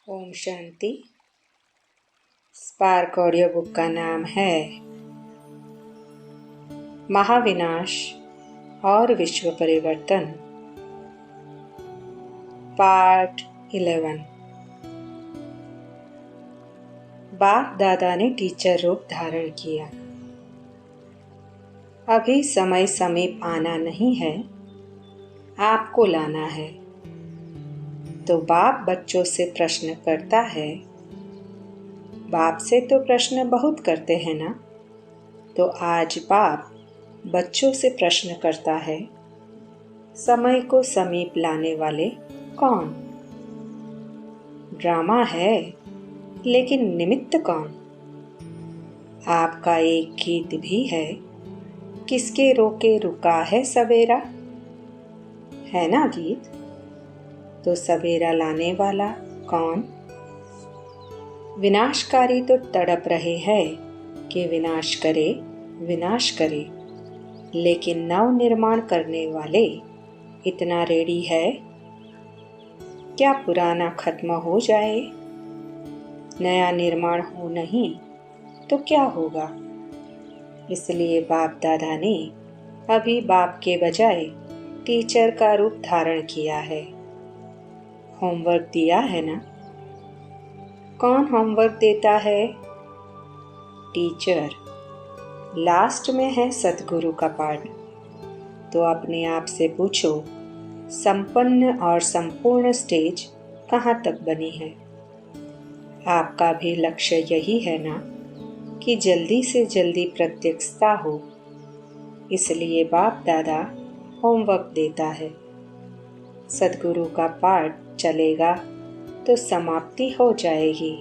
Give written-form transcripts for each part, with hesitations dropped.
Om Shanti. Spark audio book का नाम है महाविनाश और विश्व परिवर्तन, पार्ट 11। बाप दादा ने टीचर रूप धारण किया। अभी समय समीप आना नहीं है, आपको लाना है। तो बाप बच्चों से प्रश्न करता है। बाप से तो प्रश्न बहुत करते हैं ना, तो आज बाप बच्चों से प्रश्न करता है, समय को समीप लाने वाले कौन? ड्रामा है, लेकिन निमित्त कौन? आपका एक गीत भी है, किसके रोके रुका है सवेरा, है ना गीत? तो सवेरा लाने वाला कौन? विनाशकारी तो तड़प रहे हैं कि विनाश करे, लेकिन नव निर्माण करने वाले इतना रेडी है क्या पुराना खत्म हो जाए? नया निर्माण हो नहीं तो क्या होगा? इसलिए बाप दादा ने अभी बाप के बजाय टीचर का रूप धारण किया है। होमवर्क दिया है ना? कौन होमवर्क देता है? टीचर। लास्ट में है सतगुरु का पाठ। तो अपने आप से पूछो, संपन्न और संपूर्ण स्टेज कहाँ तक बनी है? आपका भी लक्ष्य यही है ना कि जल्दी से जल्दी प्रत्यक्षता हो। इसलिए बाप दादा होमवर्क देता है। सतगुरु का पाठ चलेगा तो समाप्ति हो जाएगी।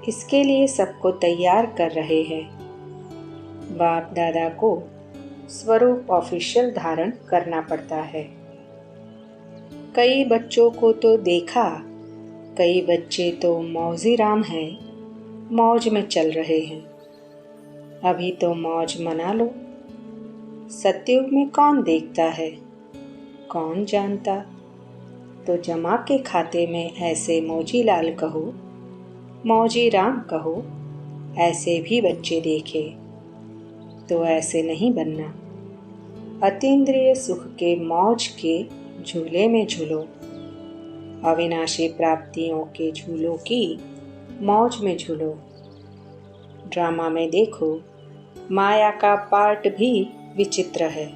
इसके लिए सबको तैयार कर रहे हैं। बाप दादा को स्वरूप ऑफिशियल धारण करना पड़ता है। कई बच्चों को तो देखा, कई बच्चे तो मौजी राम हैं, मौज में चल रहे हैं। अभी तो मौज मना लो। सतयुग में कौन देखता है, कौन जानता? तो जमा के खाते में ऐसे मौजी लाल कहो, मौजी राम कहो, ऐसे भी बच्चे देखे। तो ऐसे नहीं बनना। अतीन्द्रिय सुख के मौज के झूले में झूलो। अविनाशी प्राप्तियों के झूलों की मौज में झूलो। ड्रामा में देखो, माया का पार्ट भी विचित्र है।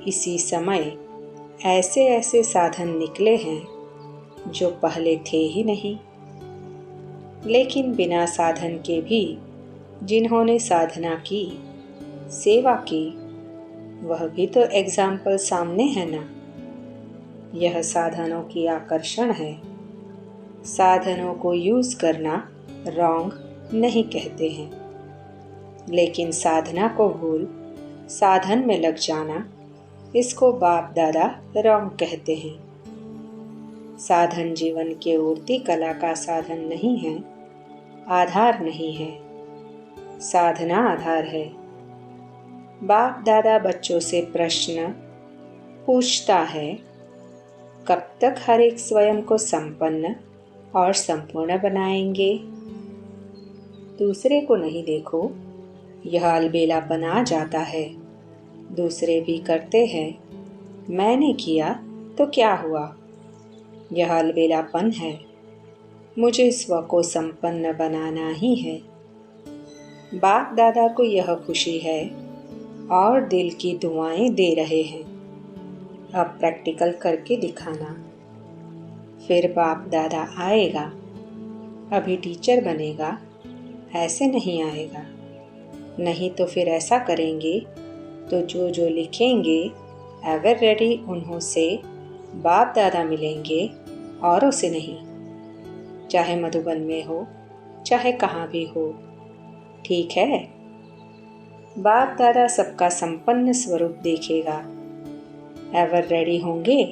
इसी समय ऐसे ऐसे साधन निकले हैं जो पहले थे ही नहीं। लेकिन बिना साधन के भी जिन्होंने साधना की, सेवा की, वह भी तो एग्जाम्पल सामने है ना। यह साधनों की आकर्षण है। साधनों को यूज करना रॉन्ग नहीं कहते हैं, लेकिन साधना को भूल साधन में लग जाना, इसको बाप दादा रॉन्ग कहते हैं। साधन जीवन के उड़ती कला का साधन नहीं है, आधार नहीं है। साधना आधार है। बाप दादा बच्चों से प्रश्न पूछता है, कब तक हर एक स्वयं को संपन्न और संपूर्ण बनाएंगे? दूसरे को नहीं देखो, यह अलबेला बना जाता है। दूसरे भी करते हैं, मैंने किया तो क्या हुआ? यह अलबेलापन है। मुझे स्व को संपन्न बनाना ही है। बाप दादा को यह खुशी है और दिल की दुआएं दे रहे हैं। अब प्रैक्टिकल करके दिखाना। फिर बाप दादा आएगा, अभी टीचर बनेगा, ऐसे नहीं आएगा। नहीं तो फिर ऐसा करेंगे तो जो जो लिखेंगे एवर रेडी उन्हों से बाप दादा मिलेंगे, औरों से नहीं। चाहे मधुबन में हो, चाहे कहाँ भी हो, ठीक है? बाप दादा सबका संपन्न स्वरूप देखेगा। एवर रेडी होंगे,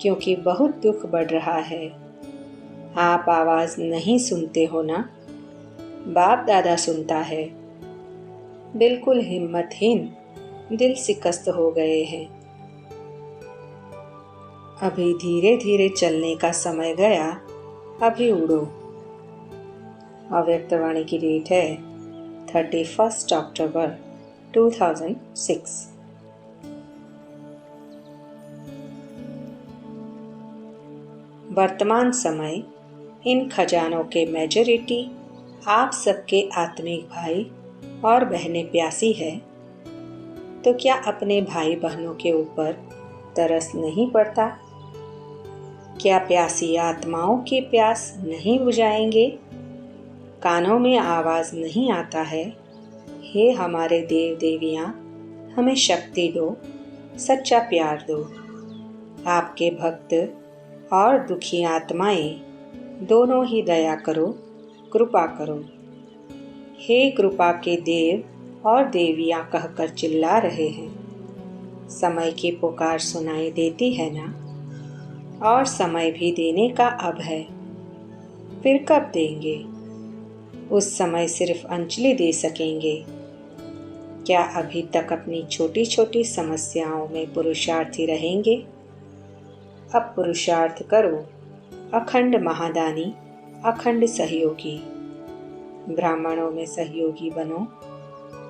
क्योंकि बहुत दुख बढ़ रहा है। आप आवाज नहीं सुनते हो ना, बाप दादा सुनता है। बिल्कुल हिम्मतहीन दिल शिकस्त हो गए हैं। अभी धीरे धीरे चलने का समय गया अभी उड़ो। अव्यक्तवाणी की डेट है 31 अक्टूबर 2006। वर्तमान समय इन खजानों के मेजॉरिटी आप सबके आत्मिक भाई और बहनें प्यासी है, तो क्या अपने भाई बहनों के ऊपर तरस नहीं पड़ता? क्या प्यासी आत्माओं की प्यास नहीं बुझाएंगे? कानों में आवाज नहीं आता है, हे हमारे देव देवियाँ, हमें शक्ति दो, सच्चा प्यार दो। आपके भक्त और दुखी आत्माएं दोनों ही दया करो, कृपा करो। हे कृपा के देव और देवियाँ कहकर चिल्ला रहे हैं। समय की पुकार सुनाई देती है ना? और समय भी देने का अब है, फिर कब देंगे? उस समय सिर्फ अंजलि दे सकेंगे। क्या अभी तक अपनी छोटी छोटी समस्याओं में पुरुषार्थी रहेंगे? अब पुरुषार्थ करो, अखंड महादानी, अखंड सहयोगी। ब्राह्मणों में सहयोगी बनो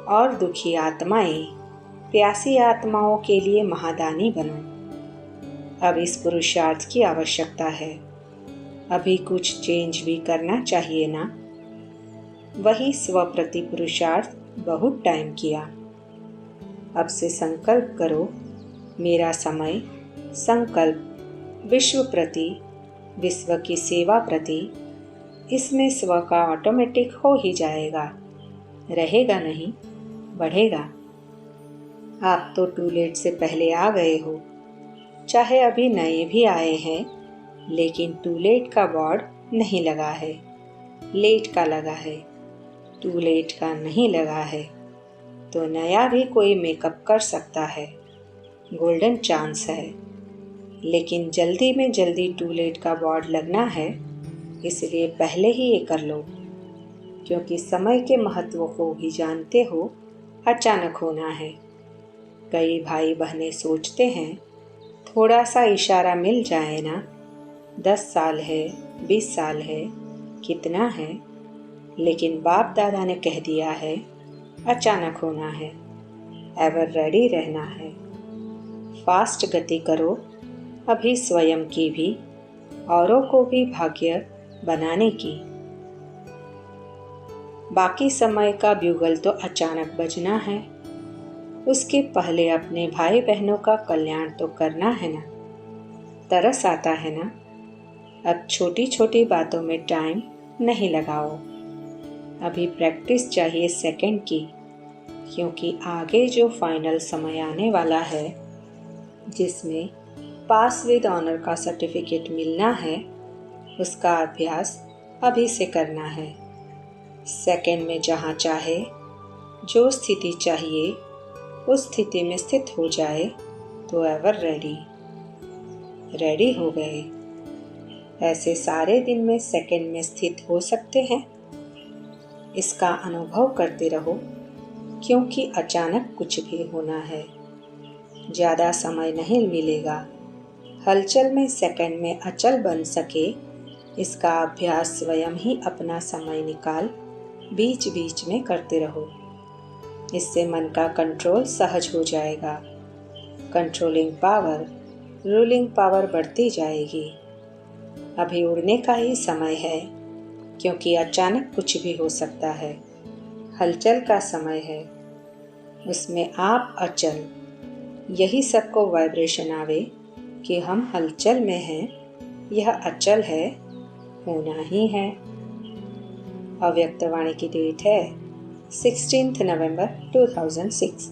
और दुखी आत्माएं, प्यासी आत्माओं के लिए महादानी बनो। अब इस पुरुषार्थ की आवश्यकता है। अभी कुछ चेंज भी करना चाहिए ना? वही स्वप्रति पुरुषार्थ बहुत टाइम किया। अब से संकल्प करो, मेरा समय संकल्प विश्व प्रति, विश्व की सेवा प्रति, इसमें स्व का ऑटोमेटिक हो ही जाएगा, रहेगा नहीं, बढ़ेगा। आप तो टू लेट से पहले आ गए हो, चाहे अभी नए भी आए हैं, लेकिन टू लेट का बोर्ड नहीं लगा है, लेट का लगा है। टू लेट का नहीं लगा है तो नया भी कोई मेकअप कर सकता है, गोल्डन चांस है। लेकिन जल्दी में जल्दी टू लेट का बोर्ड लगना है, इसलिए पहले ही ये कर लो, क्योंकि समय के महत्व को भी जानते हो, अचानक होना है। कई भाई बहनें सोचते हैं थोड़ा सा इशारा मिल जाए ना, 10 साल है, 20 साल है, कितना है, लेकिन बाप दादा ने कह दिया है अचानक होना है, एवर रेडी रहना है। फास्ट गति करो अभी, स्वयं की भी औरों को भी भाग्य बनाने की। बाकी समय का ब्यूगल तो अचानक बजना है, उसके पहले अपने भाई बहनों का कल्याण तो करना है ना। तरस आता है ना? अब छोटी छोटी बातों में टाइम नहीं लगाओ, अभी प्रैक्टिस चाहिए सेकंड की, क्योंकि आगे जो फाइनल समय आने वाला है, जिसमें पास विद ऑनर का सर्टिफिकेट मिलना है, उसका अभ्यास अभी से करना है। सेकंड में जहाँ चाहे, जो स्थिति चाहिए उस स्थिति में स्थित हो जाए तो एवर रेडी हो गए। ऐसे सारे दिन में सेकंड में स्थित हो सकते हैं। इसका अनुभव करते रहो, क्योंकि अचानक कुछ भी होना है, ज़्यादा समय नहीं मिलेगा। हलचल में सेकंड में अचल बन सके, इसका अभ्यास स्वयं ही अपना समय निकाल बीच बीच में करते रहो। इससे मन का कंट्रोल सहज हो जाएगा। कंट्रोलिंग पावर, रूलिंग पावर बढ़ती जाएगी। अभी उड़ने का ही समय है, क्योंकि अचानक कुछ भी हो सकता है। हलचल का समय है, उसमें आप अचल। यही सबको वाइब्रेशन आवे कि हम हलचल में हैं, यह अचल है, होना ही है। अव्यक्तवाणी की डेट है 16 नवंबर 2006।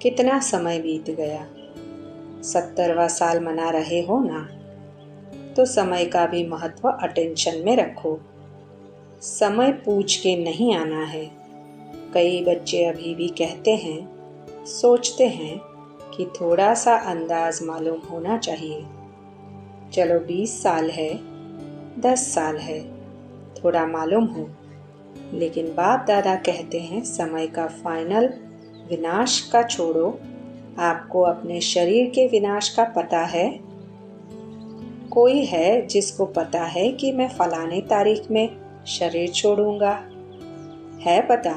कितना समय बीत गया, 70वां साल मना रहे हो ना, तो समय का भी महत्व अटेंशन में रखो। समय पूछ के नहीं आना है। कई बच्चे अभी भी कहते हैं, सोचते हैं कि थोड़ा सा अंदाज मालूम होना चाहिए। चलो 20 साल है, 10 साल है, थोड़ा मालूम हो, लेकिन बाप दादा कहते हैं समय का फाइनल विनाश का छोड़ो, आपको अपने शरीर के विनाश का पता है? कोई है जिसको पता है कि मैं फलाने तारीख में शरीर छोड़ूंगा? है पता?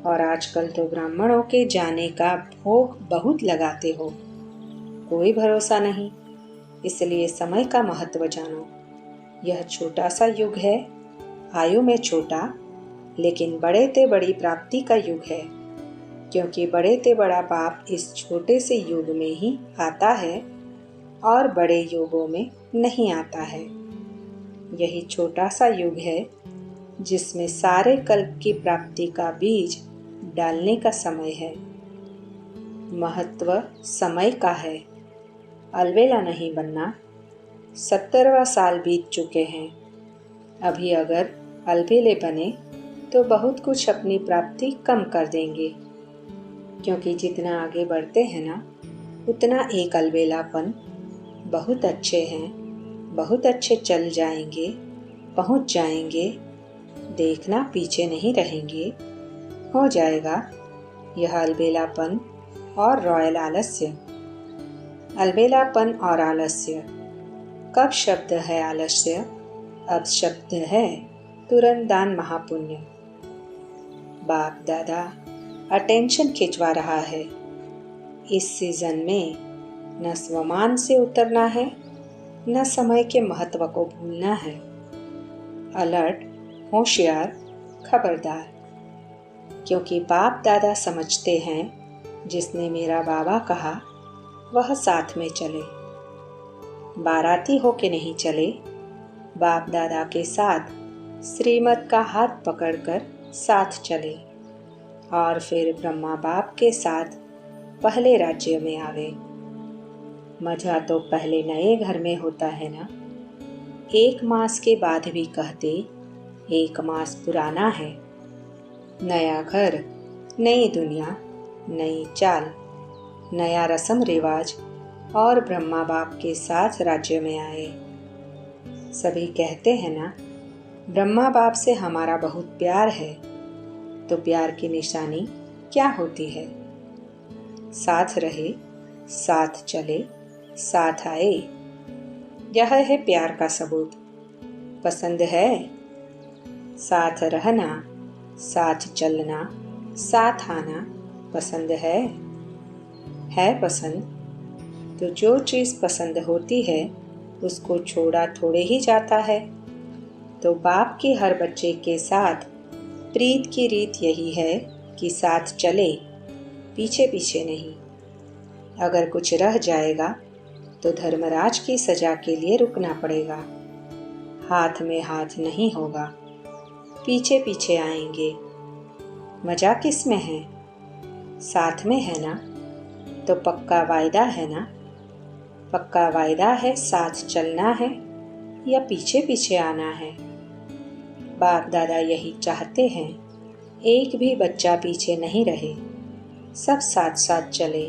और आजकल तो ब्राह्मणों के जाने का भोग बहुत लगाते हो। कोई भरोसा नहीं, इसलिए समय का महत्व जानो। यह छोटा सा युग है, आयु में छोटा, लेकिन बड़े ते बड़ी प्राप्ति का युग है, क्योंकि बड़े ते बड़ा पाप इस छोटे से युग में ही आता है और बड़े युगों में नहीं आता है। यही छोटा सा युग है जिसमें सारे कल्प की प्राप्ति का बीज डालने का समय है। महत्व समय का है, अलवेला नहीं बनना। 70वां साल बीत चुके हैं। अभी अगर अलबेले बने तो बहुत कुछ अपनी प्राप्ति कम कर देंगे, क्योंकि जितना आगे बढ़ते हैं ना, उतना एक अलबेलापन बहुत अच्छे हैं, बहुत अच्छे चल जाएंगे, पहुंच जाएंगे, देखना पीछे नहीं रहेंगे, हो जाएगा यह अलबेलापन और रॉयल आलस्य। अलबेलापन और आलस्य। कब शब्द है आलस्य? अब शब्द है तुरंत दान महापुण्य। बाप दादा अटेंशन खिंचवा रहा है। इस सीजन में न स्वमान से उतरना है, न समय के महत्व को भूलना है। अलर्ट, होशियार, खबरदार, क्योंकि बाप दादा समझते हैं जिसने मेरा बाबा कहा वह साथ में चले। बाराती होके नहीं चले, बाप दादा के साथ श्रीमत का हाथ पकड़कर साथ चले और फिर ब्रह्मा बाप के साथ पहले राज्य में आवे। मजा तो पहले नए घर में होता है ना। 1 मास के बाद भी कहते 1 मास पुराना है। नया घर, नई दुनिया, नई चाल, नया रस्म रिवाज और ब्रह्मा बाप के साथ राज्य में आए। सभी कहते हैं ना, ब्रह्मा बाप से हमारा बहुत प्यार है। तो प्यार की निशानी क्या होती है? साथ रहे, साथ चले, साथ आए। यह है प्यार का सबूत। पसंद है? साथ रहना, साथ चलना, साथ आना पसंद है? है पसंद? तो जो चीज़ पसंद होती है उसको छोड़ा थोड़े ही जाता है। तो बाप के हर बच्चे के साथ प्रीत की रीत यही है कि साथ चले, पीछे पीछे नहीं। अगर कुछ रह जाएगा तो धर्मराज की सजा के लिए रुकना पड़ेगा। हाथ में हाथ नहीं होगा, पीछे पीछे आएंगे। मजा किस में है? साथ में है ना, तो पक्का वायदा है ना। पक्का वायदा है साथ चलना है या पीछे पीछे आना है। बाप दादा यही चाहते हैं, एक भी बच्चा पीछे नहीं रहे, सब साथ साथ चले।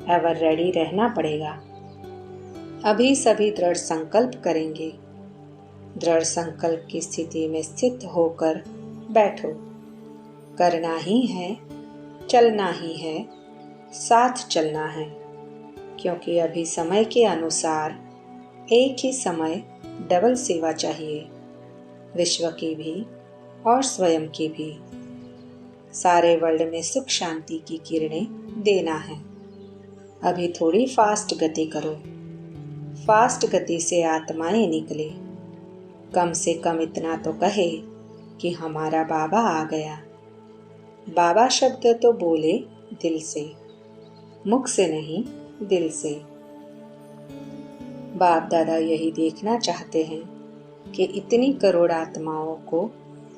एवर रेडी रहना पड़ेगा। अभी सभी दृढ़ संकल्प करेंगे। दृढ़ संकल्प की स्थिति में स्थित होकर बैठो। करना ही है, चलना ही है, साथ चलना है, क्योंकि अभी समय के अनुसार एक ही समय डबल सेवा चाहिए, विश्व की भी और स्वयं की भी। सारे वर्ल्ड में सुख शांति की किरणें देना है। अभी थोड़ी फास्ट गति करो। फास्ट गति से आत्माएं निकले। कम से कम इतना तो कहे कि हमारा बाबा आ गया। बाबा शब्द तो बोले दिल से, मुख से नहीं, दिल से। बाप दादा यही देखना चाहते हैं कि इतनी करोड़ आत्माओं को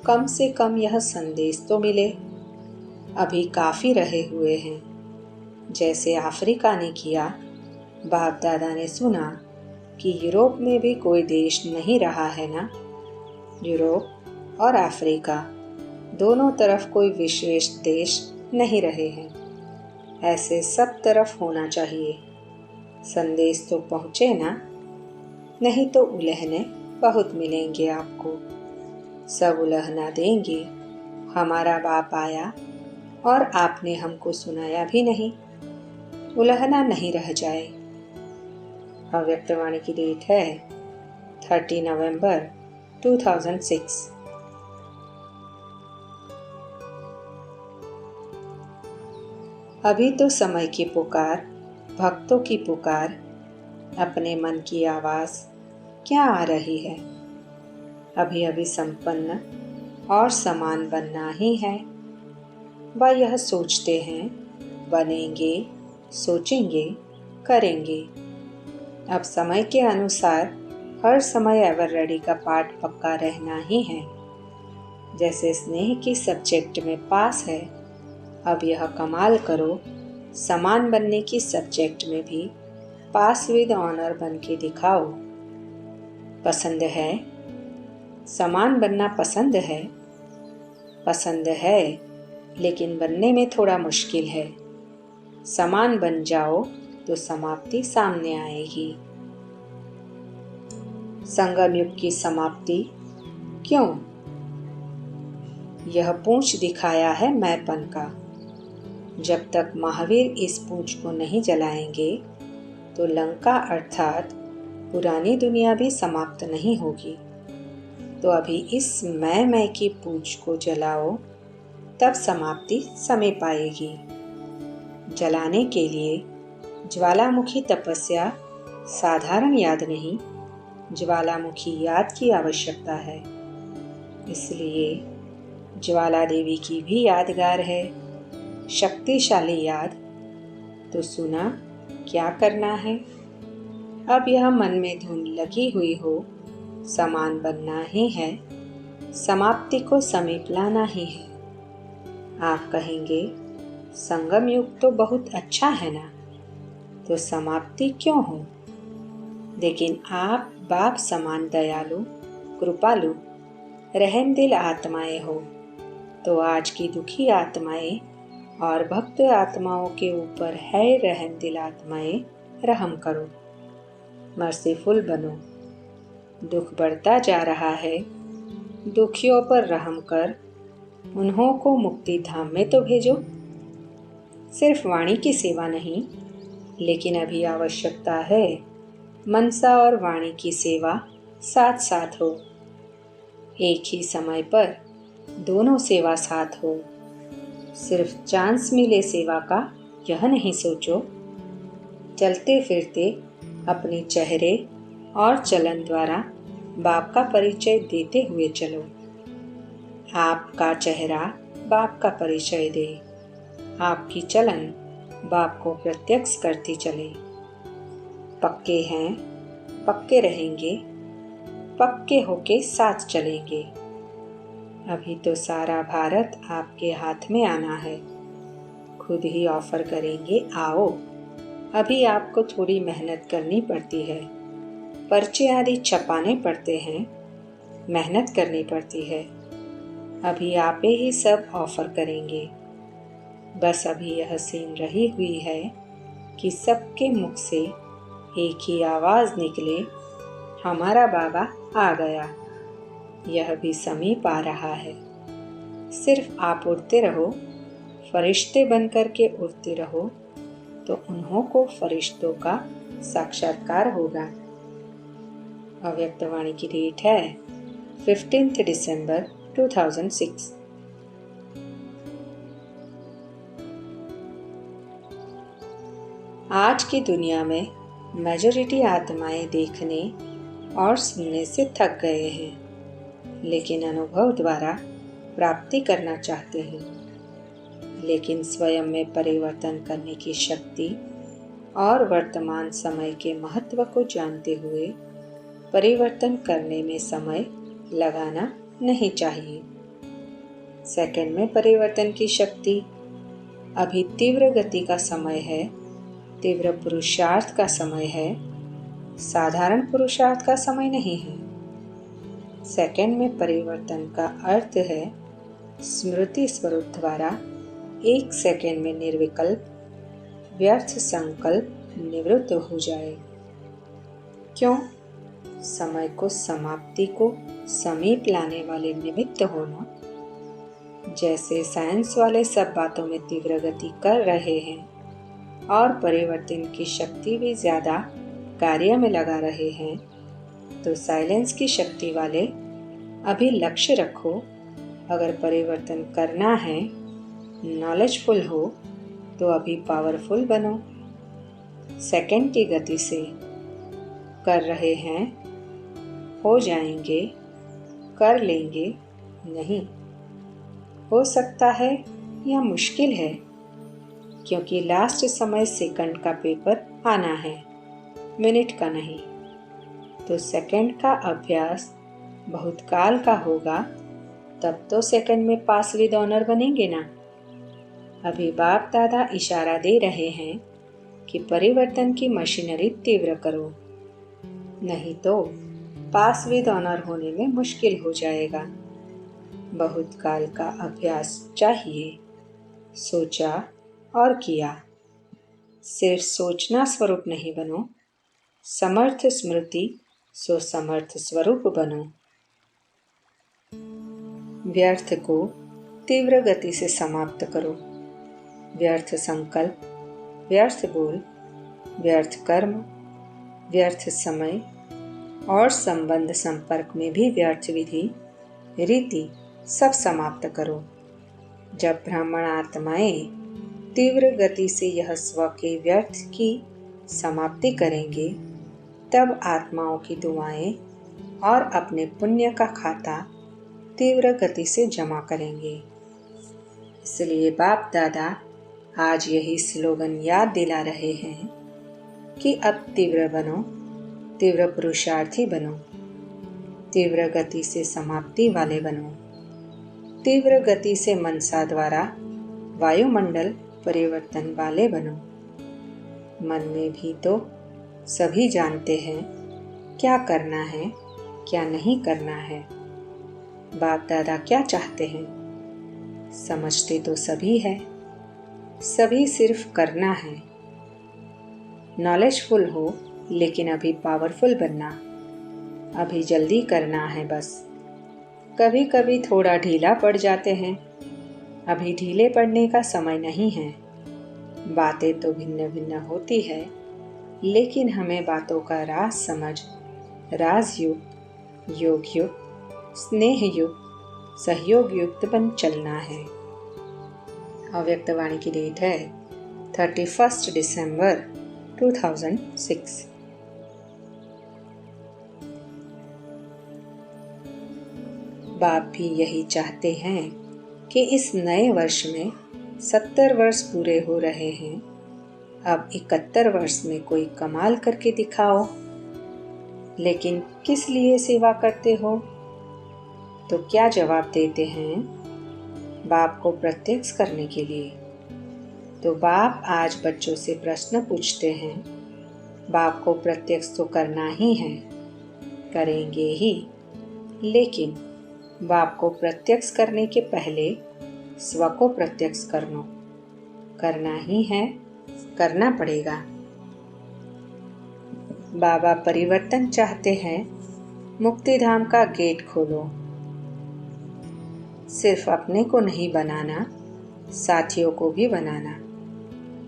कम से कम यह संदेश तो मिले। अभी काफ़ी रहे हुए हैं। जैसे अफ्रीका ने किया, बाप दादा ने सुना कि यूरोप में भी कोई देश नहीं रहा है ना। यूरोप और अफ्रीका दोनों तरफ कोई विशेष देश नहीं रहे हैं। ऐसे सब तरफ होना चाहिए। संदेश तो पहुँचे ना, नहीं तो उलहने बहुत मिलेंगे आपको। सब उलहना देंगे, हमारा बाप आया और आपने हमको सुनाया भी नहीं। उलहना नहीं रह जाए। अव्यक्तवाणी की डेट है 30 नवंबर 2006। अभी तो समय की पुकार, भक्तों की पुकार, अपने मन की आवाज़ क्या आ रही है। अभी अभी संपन्न और समान बनना ही है। वह यह सोचते हैं, बनेंगे, सोचेंगे, करेंगे। अब समय के अनुसार हर समय एवर रेडी का पाठ पक्का रहना ही है। जैसे स्नेह की सब्जेक्ट में पास है, अब यह कमाल करो, समान बनने की सब्जेक्ट में भी पास विद ऑनर बन के दिखाओ। पसंद है, समान बनना पसंद है, पसंद है लेकिन बनने में थोड़ा मुश्किल है। समान बन जाओ तो समाप्ति सामने आएगी। संगम युग की समाप्ति क्यों? यह पूंछ दिखाया है मैंपन का। जब तक महावीर इस पूंछ को नहीं जलाएंगे तो लंका अर्थात पुरानी दुनिया भी समाप्त नहीं होगी। तो अभी इस मैं की पूंछ को जलाओ, तब समाप्ति समीप आएगी। जलाने के लिए ज्वालामुखी तपस्या साधारण याद नहीं, ज्वालामुखी याद की आवश्यकता है। इसलिए ज्वाला देवी की भी यादगार है, शक्तिशाली याद। तो सुना क्या करना है? अब यह मन में धुन लगी हुई हो, समान बनना ही है, समाप्ति को समीप लाना ही है। आप कहेंगे संगम युग तो बहुत अच्छा है ना, तो समाप्ति क्यों हो? लेकिन आप बाप समान दयालु, कृपालु, रहमदिल आत्माएं हो, तो आज की दुखी आत्माएं और भक्त आत्माओं के ऊपर है रहमदिल आत्माएं, रहम करो, मर्सीफुल बनो। दुख बढ़ता जा रहा है, दुखियों पर रहम कर उन्हों को मुक्ति धाम में तो भेजो। सिर्फ वाणी की सेवा नहीं, लेकिन अभी आवश्यकता है मनसा और वाणी की सेवा साथ साथ हो। एक ही समय पर दोनों सेवा साथ हो। सिर्फ चांस मिले सेवा का यह नहीं सोचो। चलते फिरते अपने चेहरे और चलन द्वारा बाप का परिचय देते हुए चलो। आपका चेहरा बाप का परिचय दे, आपकी चलन बाप को प्रत्यक्ष करती चले। पक्के हैं, पक्के रहेंगे, पक्के होके साथ चलेंगे। अभी तो सारा भारत आपके हाथ में आना है। खुद ही ऑफर करेंगे, आओ। अभी आपको थोड़ी मेहनत करनी पड़ती है, पर्चे आदि छपाने पड़ते हैं, मेहनत करनी पड़ती है। अभी आप ही सब ऑफर करेंगे। बस अभी यह सीन रही हुई है कि सबके मुख से एक ही आवाज़ निकले, हमारा बाबा आ गया। यह भी समीप आ रहा है। सिर्फ आप उड़ते रहो, फरिश्ते बनकर के उड़ते रहो, तो उन्हों को फरिश्तों का साक्षात्कार होगा। अव्यक्तवाणी की डेट है 15 दिसंबर 2006। आज की दुनिया में मेजॉरिटी आत्माएं देखने और सुनने से थक गए हैं, लेकिन अनुभव द्वारा प्राप्ति करना चाहते हैं। लेकिन स्वयं में परिवर्तन करने की शक्ति और वर्तमान समय के महत्व को जानते हुए परिवर्तन करने में समय लगाना नहीं चाहिए। सेकंड में परिवर्तन की शक्ति। अभी तीव्र गति का समय है, तीव्र पुरुषार्थ का समय है, साधारण पुरुषार्थ का समय नहीं है। सेकंड में परिवर्तन का अर्थ है स्मृति स्वरूप द्वारा 1 सेकंड में निर्विकल्प व्यर्थ संकल्प निवृत्त हो जाए। क्यों? समय को समाप्ति को समीप लाने वाले निमित्त होना। जैसे साइंस वाले सब बातों में तीव्र गति कर रहे हैं, और परिवर्तन की शक्ति भी ज़्यादा कार्य में लगा रहे हैं, तो साइलेंस की शक्ति वाले अभी लक्ष्य रखो। अगर परिवर्तन करना है, नॉलेजफुल हो, तो अभी पावरफुल बनो। सेकंड की गति से कर रहे हैं, हो जाएंगे, कर लेंगे नहीं। हो सकता है या मुश्किल है, क्योंकि लास्ट समय सेकंड का पेपर आना है, मिनट का नहीं। तो सेकंड का अभ्यास बहुत काल का होगा, तब तो सेकंड में पास विद ऑनर बनेंगे ना। अभी बाप दादा इशारा दे रहे हैं कि परिवर्तन की मशीनरी तीव्र करो, नहीं तो पास विद ऑनर होने में मुश्किल हो जाएगा। बहुत काल का अभ्यास चाहिए। सोचा और किया। सिर्फ सोचना स्वरूप नहीं बनो, समर्थ स्मृति सो समर्थ स्वरूप बनो। व्यर्थ को तीव्र गति से समाप्त करो। व्यर्थ संकल्प, व्यर्थ बोल, व्यर्थ कर्म, व्यर्थ समय और संबंध संपर्क में भी व्यर्थ विधि रीति सब समाप्त करो। जब ब्राह्मण आत्माएं तीव्र गति से यह स्व के व्यर्थ की समाप्ति करेंगे, तब आत्माओं की दुआएं और अपने पुण्य का खाता तीव्र गति से जमा करेंगे। इसलिए बाप दादा आज यही स्लोगन याद दिला रहे हैं कि अब तीव्र बनो, तीव्र पुरुषार्थी बनो, तीव्र गति से समाप्ति वाले बनो, तीव्र गति से मनसा द्वारा वायुमंडल परिवर्तन वाले बनो। मन में भी तो सभी जानते हैं क्या करना है, क्या नहीं करना है। बाप दादा क्या चाहते हैं, समझते तो सभी है, सभी सिर्फ करना है। नॉलेजफुल हो, लेकिन अभी पावरफुल बनना, अभी जल्दी करना है बस। कभी कभी थोड़ा ढीला पड़ जाते हैं, अभी ढीले पड़ने का समय नहीं है। बातें तो भिन्न भिन्न होती है, लेकिन हमें बातों का राज समझ, राजयुक्त, योगयुक्त, स्नेहयुक्त, सहयोग युक्त बन चलना है। अव्यक्त वाणी की डेट है 31 दिसंबर 2006। बाप भी यही चाहते हैं कि इस नए वर्ष में 70 वर्ष पूरे हो रहे हैं, अब 71 वर्ष में कोई कमाल करके दिखाओ। लेकिन किस लिए सेवा करते हो? तो क्या जवाब देते हैं? बाप को प्रत्यक्ष करने के लिए। तो बाप आज बच्चों से प्रश्न पूछते हैं। बाप को प्रत्यक्ष तो करना ही है, करेंगे ही, लेकिन बाप को प्रत्यक्ष करने के पहले स्व को प्रत्यक्ष करना ही है, करना पड़ेगा। बाबा परिवर्तन चाहते हैं, मुक्ति धाम का गेट खोलो। सिर्फ अपने को नहीं बनाना, साथियों को भी बनाना,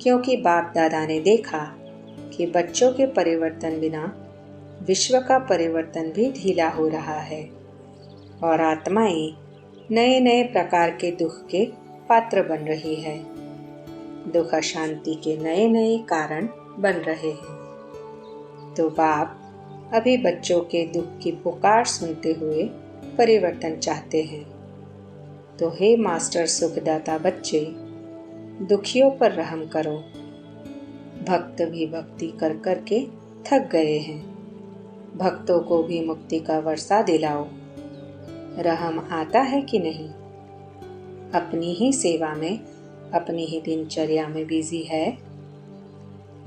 क्योंकि बाप दादा ने देखा कि बच्चों के परिवर्तन बिना विश्व का परिवर्तन भी ढीला हो रहा है और आत्माएं नए नए प्रकार के दुख के पात्र बन रही है। दुख अशांति के नए नए कारण बन रहे हैं। तो बाप अभी बच्चों के दुख की पुकार सुनते हुए परिवर्तन चाहते हैं। तो हे मास्टर सुखदाता बच्चे, दुखियों पर रहम करो। भक्त भी भक्ति कर कर के थक गए हैं, भक्तों को भी मुक्ति का वर्षा दिलाओ। रहम आता है कि नहीं? अपनी ही सेवा में, अपनी ही दिनचर्या में बिजी है।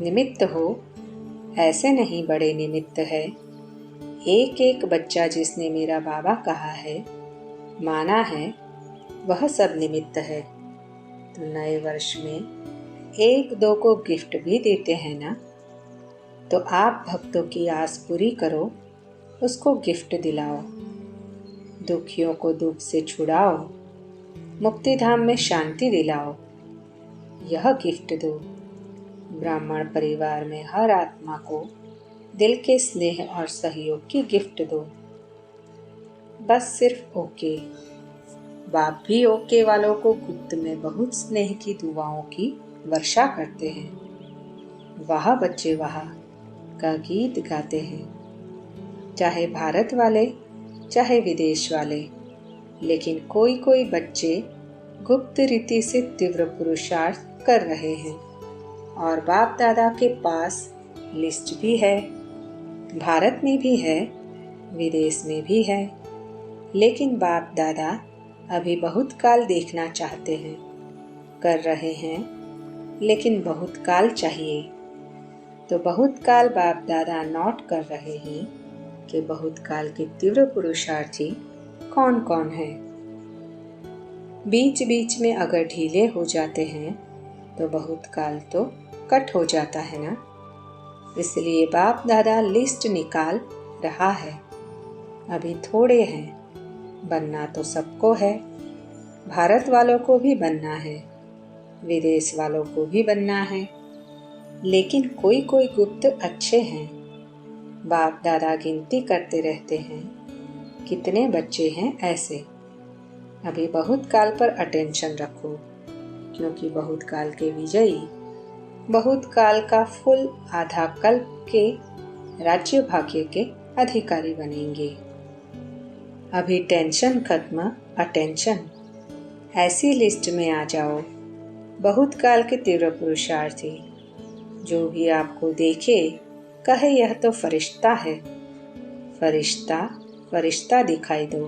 निमित्त हो, ऐसे नहीं बड़े निमित्त है। एक एक बच्चा जिसने मेरा बाबा कहा है, माना है, वह सब निमित्त है। तो नए वर्ष में एक दो को गिफ्ट भी देते हैं ना, तो आप भक्तों की आस पूरी करो, उसको गिफ्ट दिलाओ। दुखियों को दुख से छुड़ाओ, मुक्ति धाम में शांति दिलाओ। यह गिफ्ट दो। ब्राह्मण परिवार में हर आत्मा को दिल के स्नेह और सहयोग की गिफ्ट दो। बस सिर्फ ओके। बाप भी ओके वालों को गुप्त में बहुत स्नेह की दुआओं की वर्षा करते हैं। वाह बच्चे वाह का गीत गाते हैं, चाहे भारत वाले चाहे विदेश वाले। लेकिन कोई कोई बच्चे गुप्त रीति से तीव्र पुरुषार्थ कर रहे हैं और बाप दादा के पास लिस्ट भी है। भारत में भी है, विदेश में भी है। लेकिन बाप दादा अभी बहुत काल देखना चाहते हैं, कर रहे हैं, लेकिन बहुत काल चाहिए। तो बहुत काल बाप दादा नोट कर रहे हैं कि बहुत काल के तीव्र पुरुषार्थी कौन कौन है। बीच बीच में अगर ढीले हो जाते हैं तो बहुत काल तो कट हो जाता है ना। इसलिए बाप दादा लिस्ट निकाल रहा है। अभी थोड़े हैं, बनना तो सबको है। भारत वालों को भी बनना है, विदेश वालों को भी बनना है। लेकिन कोई कोई गुप्त अच्छे हैं। बाप दादा गिनती करते रहते हैं कितने बच्चे हैं ऐसे। अभी बहुत काल पर अटेंशन रखो, क्योंकि बहुत काल के विजयी बहुत काल का फुल आधा कल्प के राज्य भाग्य के अधिकारी बनेंगे। अभी टेंशन खत्म, अटेंशन। ऐसी लिस्ट में आ जाओ बहुत काल के तीव्र पुरुषार्थी। जो भी आपको देखे कहे यह तो फरिश्ता है। फरिश्ता फरिश्ता दिखाई दो।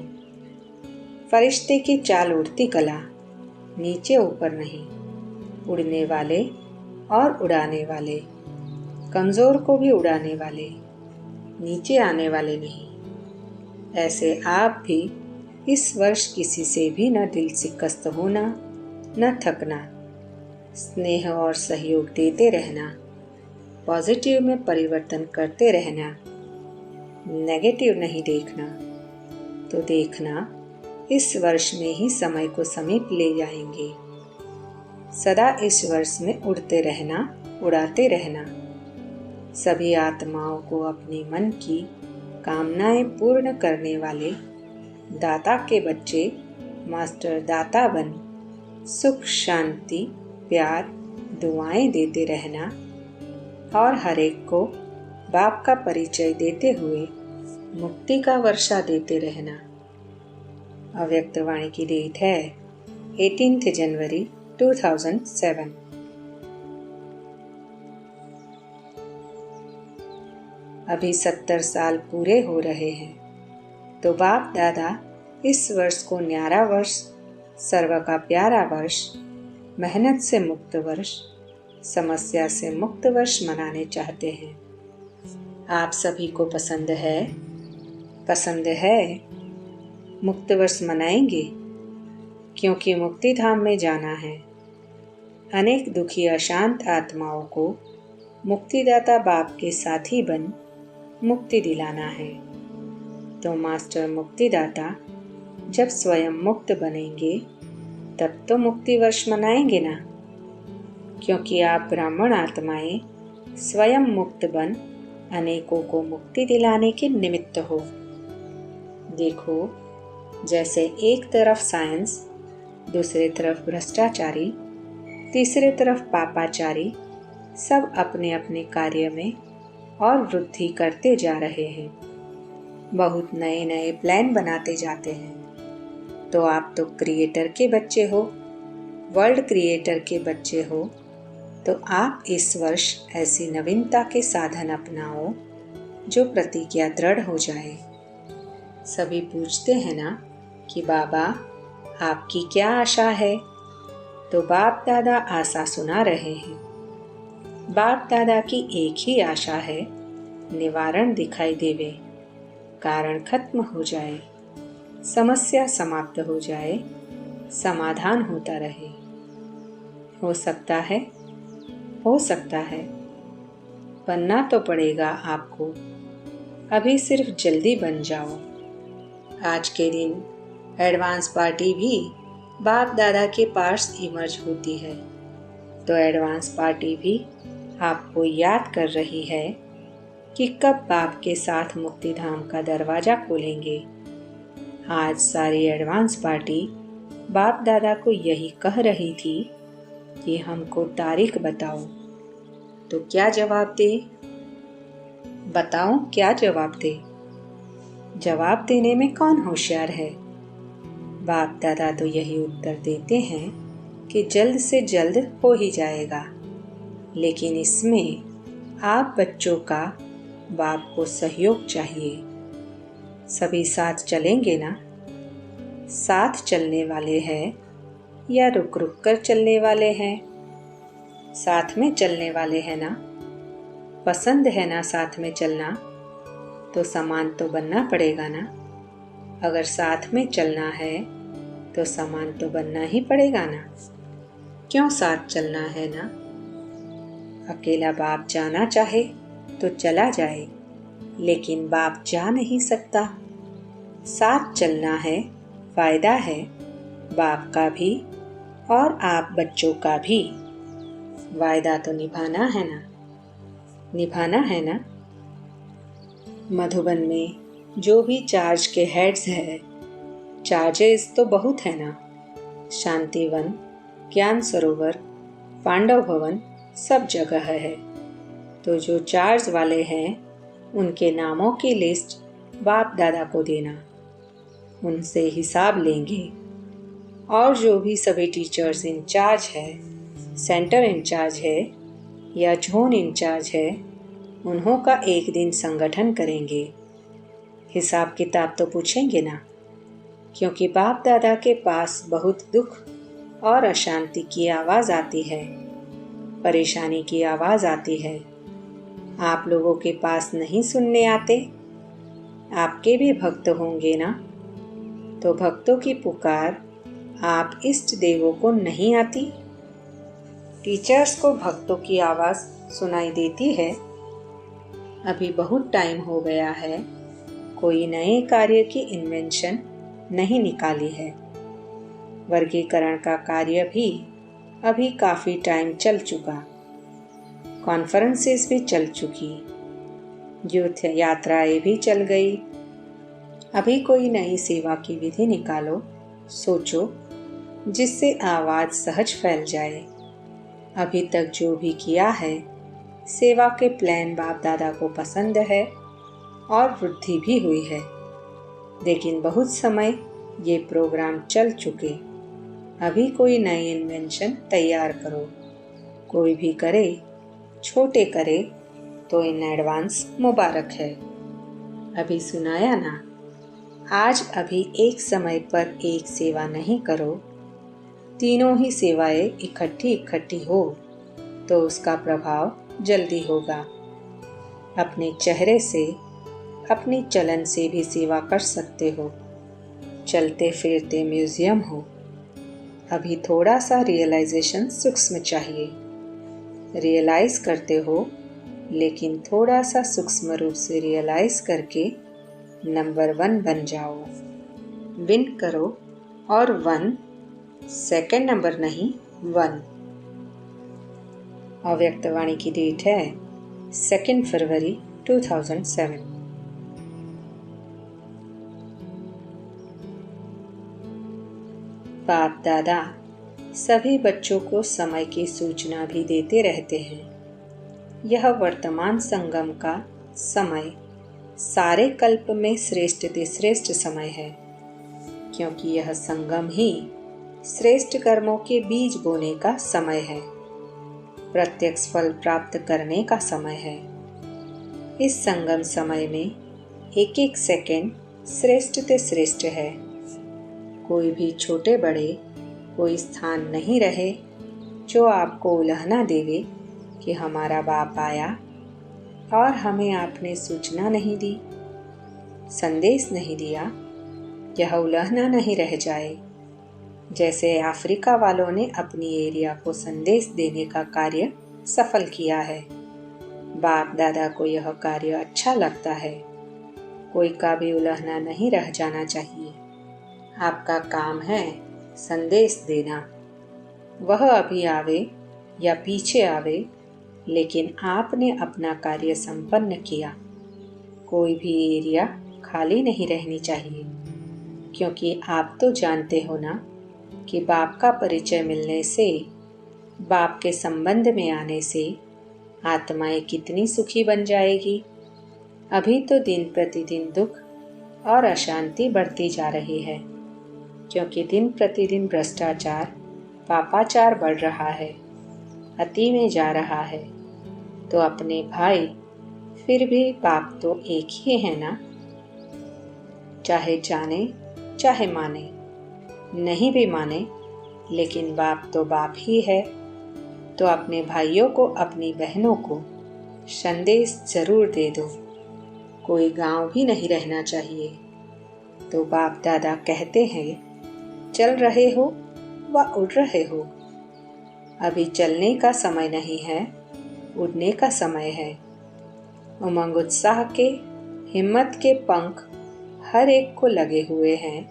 फरिश्ते की चाल उड़ती कला, नीचे ऊपर नहीं। उड़ने वाले और उड़ाने वाले, कमज़ोर को भी उड़ाने वाले, नीचे आने वाले नहीं। ऐसे आप भी इस वर्ष किसी से भी न दिल शिकस्त होना, न थकना। स्नेह और सहयोग देते रहना, पॉजिटिव में परिवर्तन करते रहना, नेगेटिव नहीं देखना। तो देखना इस वर्ष में ही समय को समीप ले जाएंगे। सदा इस वर्ष में उड़ते रहना, उड़ाते रहना। सभी आत्माओं को अपने मन की कामनाएं पूर्ण करने वाले दाता के बच्चे मास्टर दाता बन सुख शांति प्यार दुआएं देते रहना और हर एक को बाप का परिचय देते हुए मुक्ति का वर्षा देते रहना। अव्यक्त वाणी की डेट है 18 जनवरी 2007। अभी 70 साल पूरे हो रहे हैं। तो बाप दादा इस वर्ष को न्यारा वर्ष, सर्व का प्यारा वर्ष, मेहनत से मुक्त वर्ष, समस्या से मुक्त वर्ष मनाने चाहते हैं। आप सभी को पसंद है? पसंद है? मुक्त वर्ष मनाएंगे? क्योंकि मुक्ति धाम में जाना है। अनेक दुखी अशांत आत्माओं को मुक्तिदाता बाप के साथी बन मुक्ति दिलाना है। तो मास्टर मुक्तिदाता जब स्वयं मुक्त बनेंगे तब तो मुक्ति वर्ष मनाएंगे ना। क्योंकि आप ब्राह्मण आत्माएं स्वयं मुक्त बन अनेकों को मुक्ति दिलाने के निमित्त हो। देखो, जैसे एक तरफ साइंस, दूसरे तरफ भ्रष्टाचारी, तीसरे तरफ पापाचारी सब अपने अपने कार्य में और वृद्धि करते जा रहे हैं। बहुत नए नए प्लान बनाते जाते हैं। तो आप तो क्रिएटर के बच्चे हो, वर्ल्ड क्रिएटर के बच्चे हो। तो आप इस वर्ष ऐसी नवीनता के साधन अपनाओ जो प्रतिज्ञा दृढ़ हो जाए। सभी पूछते हैं ना कि बाबा आपकी क्या आशा है? तो बाप दादा आशा सुना रहे हैं। बाप दादा की एक ही आशा है, निवारण दिखाई देवे, कारण खत्म हो जाए, समस्या समाप्त हो जाए, समाधान होता रहे। हो सकता है, हो सकता है। बनना तो पड़ेगा आपको। अभी सिर्फ जल्दी बन जाओ। आज के दिन एडवांस पार्टी भी बाप दादा के पास इमर्ज होती है। तो एडवांस पार्टी भी आपको याद कर रही है कि कब बाप के साथ मुक्तिधाम का दरवाज़ा खोलेंगे। आज सारी एडवांस पार्टी बाप दादा को यही कह रही थी कि हमको तारीख बताओ। तो क्या जवाब दे? बताओ क्या जवाब दे? जवाब देने में कौन होशियार है? बाप दादा तो यही उत्तर देते हैं कि जल्द से जल्द हो ही जाएगा, लेकिन इसमें आप बच्चों का बाप को सहयोग चाहिए। सभी साथ चलेंगे ना? साथ चलने वाले हैं या रुक रुक कर चलने वाले हैं? साथ में चलने वाले हैं ना? पसंद है ना साथ में चलना? तो समान तो बनना पड़ेगा ना। अगर साथ में चलना है तो समान तो बनना ही पड़ेगा ना। क्यों साथ चलना है ना? अकेला बाप जाना चाहे तो चला जाए, लेकिन बाप जा नहीं सकता। साथ चलना है, फायदा है बाप का भी और आप बच्चों का भी। वायदा तो निभाना है ना, निभाना है ना। मधुबन में जो भी चार्ज के हेड्स हैं, चार्जेस तो बहुत है ना। शांतिवन, ज्ञान सरोवर, पांडव भवन सब जगह है। तो जो चार्ज वाले हैं उनके नामों की लिस्ट बाप दादा को देना, उनसे हिसाब लेंगे। और जो भी सभी टीचर्स इंचार्ज है, सेंटर इंचार्ज है या जोन इंचार्ज है, उन्हों का एक दिन संगठन करेंगे। हिसाब किताब तो पूछेंगे ना, क्योंकि बाप दादा के पास बहुत दुख और अशांति की आवाज़ आती है, परेशानी की आवाज़ आती है। आप लोगों के पास नहीं सुनने आते? आपके भी भक्त होंगे ना, तो भक्तों की पुकार आप इष्ट देवों को नहीं आती? टीचर्स को भक्तों की आवाज़ सुनाई देती है। अभी बहुत टाइम हो गया है, कोई नए कार्य की इन्वेंशन नहीं निकाली है। वर्गीकरण का कार्य भी अभी काफ़ी टाइम चल चुका, कॉन्फ्रेंसेस भी चल चुकी, यूथ यात्राएं भी चल गई। अभी कोई नई सेवा की विधि निकालो, सोचो, जिससे आवाज़ सहज फैल जाए। अभी तक जो भी किया है, सेवा के प्लान बाप दादा को पसंद है और वृद्धि भी हुई है, लेकिन बहुत समय ये प्रोग्राम चल चुके। अभी कोई नई इन्वेंशन तैयार करो। कोई भी करे, छोटे करे तो इन एडवांस मुबारक है। अभी सुनाया ना। आज अभी एक समय पर एक सेवा नहीं करो, तीनों ही सेवाएं इकट्ठी हो तो उसका प्रभाव जल्दी होगा। अपने चेहरे से, अपनी चलन से भी सेवा कर सकते हो। चलते फिरते म्यूजियम हो। अभी थोड़ा सा रियलाइजेशन सूक्ष्म चाहिए। रियलाइज करते हो, लेकिन थोड़ा सा सूक्ष्म रूप से रियलाइज करके नंबर 1 बन जाओ। विन करो और 1 सेकंड नंबर नहीं, 1। अव्यक्तवाणी की डेट है 2 फरवरी 2007। बाप दादा सभी बच्चों को समय की सूचना भी देते रहते हैं। यह वर्तमान संगम का समय सारे कल्प में श्रेष्ठ से श्रेष्ठ समय है, क्योंकि यह संगम ही श्रेष्ठ कर्मों के बीज बोने का समय है, प्रत्यक्ष फल प्राप्त करने का समय है। इस संगम समय में एक एक सेकंड श्रेष्ठ से श्रेष्ठ है। कोई भी छोटे बड़े कोई स्थान नहीं रहे जो आपको उलहना देवे कि हमारा बाप आया और हमें आपने सूचना नहीं दी, संदेश नहीं दिया। यह उलहना नहीं रह जाए। जैसे अफ्रीका वालों ने अपनी एरिया को संदेश देने का कार्य सफल किया है, बाप दादा को यह कार्य अच्छा लगता है। कोई का भी उलहना नहीं रह जाना चाहिए। आपका काम है संदेश देना। वह अभी आवे या पीछे आवे, लेकिन आपने अपना कार्य संपन्न किया। कोई भी एरिया खाली नहीं रहनी चाहिए, क्योंकि आप तो जानते हो ना कि बाप का परिचय मिलने से, बाप के संबंध में आने से आत्माएं कितनी सुखी बन जाएगी। अभी तो दिन प्रतिदिन दुख और अशांति बढ़ती जा रही है, क्योंकि दिन प्रतिदिन भ्रष्टाचार, पापाचार बढ़ रहा है, अति में जा रहा है। तो अपने भाई, फिर भी बाप तो एक ही है ना। चाहे जाने चाहे माने, नहीं भी माने, लेकिन बाप तो बाप ही है। तो अपने भाइयों को, अपनी बहनों को संदेश जरूर दे दो। कोई गांव भी नहीं रहना चाहिए। तो बाप दादा कहते हैं, चल रहे हो व उड़ रहे हो। अभी चलने का समय नहीं है, उड़ने का समय है। उमंग उत्साह के, हिम्मत के पंख हर एक को लगे हुए हैं,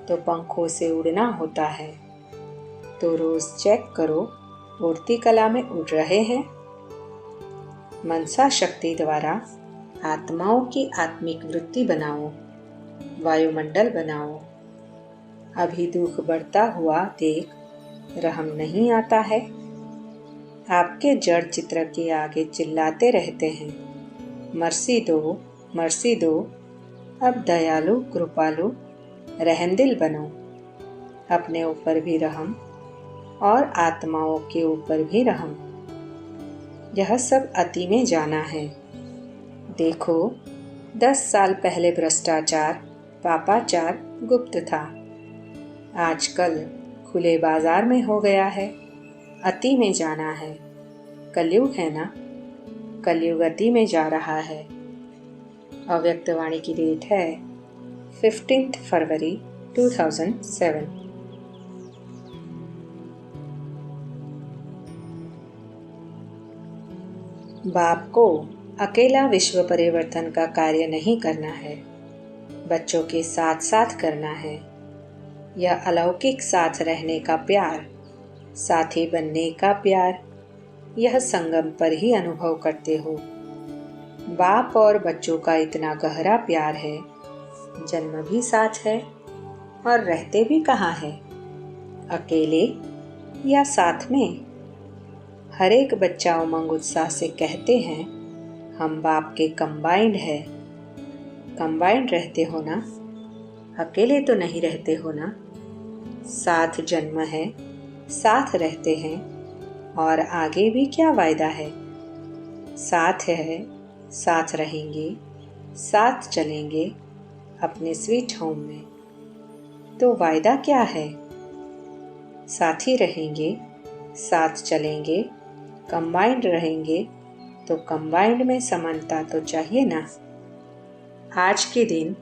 तो पंखों से उड़ना होता है। तो रोज चेक करो, उड़ती कला में उड़ रहे हैं। मनसा शक्ति द्वारा आत्माओं की आत्मिक वृत्ति बनाओ, वायुमंडल बनाओ। अभी दुख बढ़ता हुआ देख रहम नहीं आता है। आपके जड़ चित्र के आगे चिल्लाते रहते हैं, मर्सी दो, मर्सी दो। अब दयालु कृपालु रहमदिल बनो। अपने ऊपर भी रहम और आत्माओं के ऊपर भी रहम। यह सब अति में जाना है। देखो, 10 साल पहले भ्रष्टाचार, पापाचार गुप्त था, आजकल खुले बाजार में हो गया है। अति में जाना है। कलयुग है ना, कलयुग अति में जा रहा है। अव्यक्त वाणी की डेट है 15 फरवरी 2007। बाप को अकेला विश्व परिवर्तन का कार्य नहीं करना है, बच्चों के साथ साथ करना है। यह अलौकिक साथ रहने का प्यार, साथी बनने का प्यार, यह संगम पर ही अनुभव करते हो। बाप और बच्चों का इतना गहरा प्यार है, जन्म भी साथ है और रहते भी कहाँ है, अकेले या साथ में। हर एक बच्चा उमंग उत्साह से कहते हैं, हम बाप के कंबाइंड है। कंबाइंड रहते हो ना, अकेले तो नहीं रहते हो ना। साथ जन्म है, साथ रहते हैं, और आगे भी क्या वायदा है। साथ है, साथ रहेंगे, साथ चलेंगे अपने स्वीट होम में। तो वायदा क्या है। साथ ही रहेंगे, साथ चलेंगे, कंबाइंड रहेंगे। तो कंबाइंड में समानता तो चाहिए ना। आज के दिन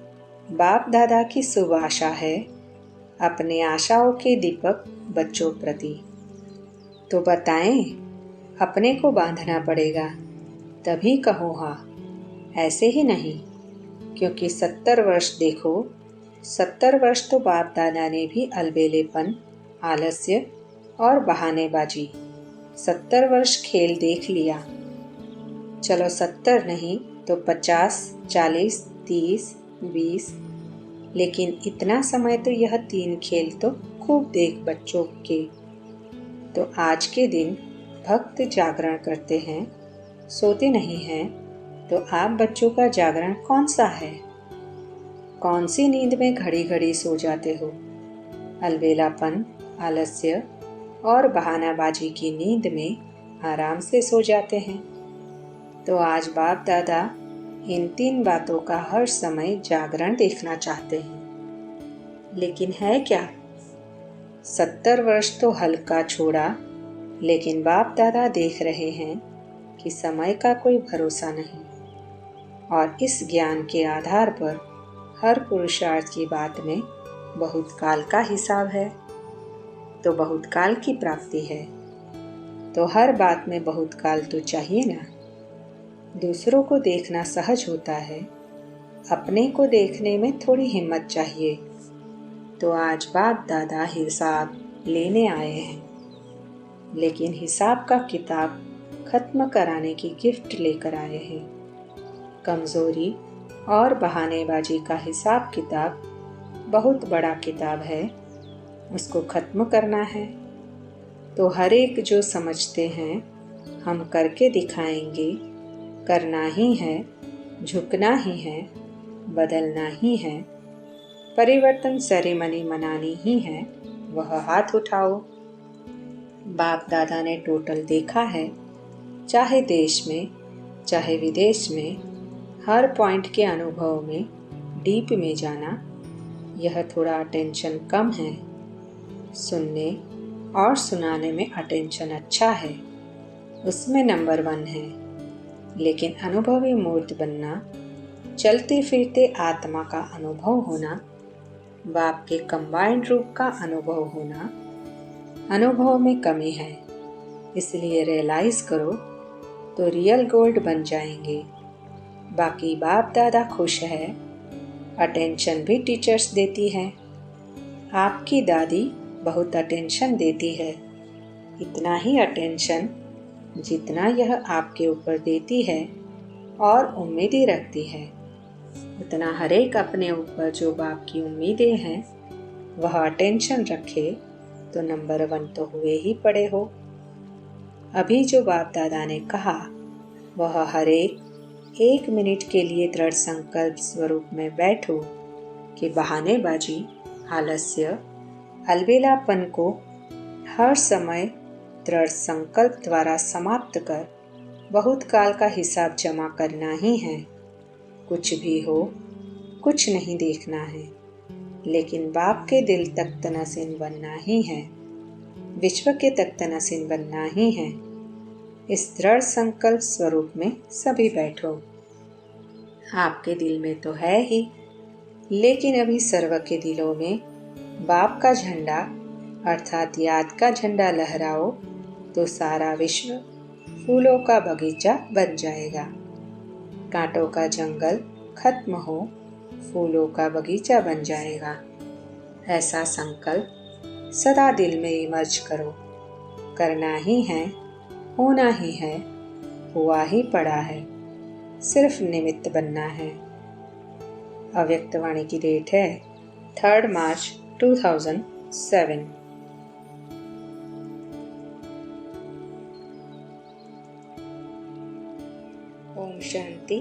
बाप दादा की शुभ आशा है, अपने आशाओं के दीपक बच्चों प्रति। तो बताएं, अपने को बांधना पड़ेगा, तभी कहो हाँ, ऐसे ही नहीं। क्योंकि 70 वर्ष देखो, 70 वर्ष तो बाप दादा ने भी अलबेलेपन, आलस्य और बहानेबाजी, 70 वर्ष खेल देख लिया। चलो 70 नहीं तो 50, 40, 30, 20, लेकिन इतना समय तो यह 3 खेल तो खूब देख बच्चों के। तो आज के दिन भक्त जागरण करते हैं, सोते नहीं हैं। तो आप बच्चों का जागरण कौन सा है। कौन सी नींद में घड़ी घड़ी सो जाते हो। अलबेलापन, आलस्य और बहानाबाजी की नींद में आराम से सो जाते हैं। तो आज बाप दादा इन 3 बातों का हर समय जागरण देखना चाहते हैं। लेकिन है क्या। 70 वर्ष तो हल्का छोड़ा, लेकिन बाप दादा देख रहे हैं कि समय का कोई भरोसा नहीं, और इस ज्ञान के आधार पर हर पुरुषार्थ की बात में बहुत काल का हिसाब है। तो बहुत काल की प्राप्ति है। तो हर बात में बहुत काल तो चाहिए ना। दूसरों को देखना सहज होता है, अपने को देखने में थोड़ी हिम्मत चाहिए। तो आज बाप दादा हिसाब लेने आए हैं, लेकिन हिसाब का किताब खत्म कराने की गिफ्ट लेकर आए हैं। कमज़ोरी और बहानेबाजी का हिसाब किताब बहुत बड़ा किताब है, उसको खत्म करना है। तो हर एक जो समझते हैं हम करके दिखाएंगे, करना ही है, झुकना ही है, बदलना ही है, परिवर्तन सेरेमनी मनानी ही है, वह हाथ उठाओ। बाप दादा ने टोटल देखा है, चाहे देश में चाहे विदेश में, हर पॉइंट के अनुभव में डीप में जाना। यह थोड़ा अटेंशन कम है, सुनने और सुनाने में अटेंशन अच्छा है, उसमें नंबर 1 है। लेकिन अनुभवी मूर्त बनना, चलते फिरते आत्मा का अनुभव होना, बाप के कंबाइंड रूप का अनुभव होना, अनुभव में कमी है। इसलिए रियलाइज करो तो रियल गोल्ड बन जाएंगे। बाकी बाप दादा खुश है, अटेंशन भी टीचर्स देती है। आपकी दादी बहुत अटेंशन देती है, इतना ही अटेंशन जितना यह आपके ऊपर देती है और उम्मीदें रखती है, उतना हर एक अपने ऊपर जो बाप की उम्मीदें हैं वह अटेंशन रखे तो नंबर 1 तो हुए ही पड़े हो। अभी जो बाप दादा ने कहा वह हर एक मिनट के लिए दृढ़ संकल्प स्वरूप में बैठो कि बहानेबाजी, आलस्य, अलबेलापन को हर समय दृढ़ संकल्प द्वारा समाप्त कर बहुत काल का हिसाब जमा करना ही है। कुछ भी हो, कुछ नहीं देखना है, लेकिन बाप के दिल तक तनसीन बनना ही है, विश्व के तक तनसीन बनना ही है। इस दृढ़ संकल्प स्वरूप में सभी बैठो। आपके दिल में तो है ही, लेकिन अभी सर्व के दिलों में बाप का झंडा अर्थात याद का झंडा लहराओ तो सारा विश्व फूलों का बगीचा बन जाएगा। कांटों का जंगल खत्म हो, फूलों का बगीचा बन जाएगा। ऐसा संकल्प सदा दिल में इमर्ज करो। करना ही है, होना ही है, हुआ ही पड़ा है, सिर्फ निमित्त बनना है। अव्यक्तवाणी की डेट है 3 मार्च 2007। ओम शांति।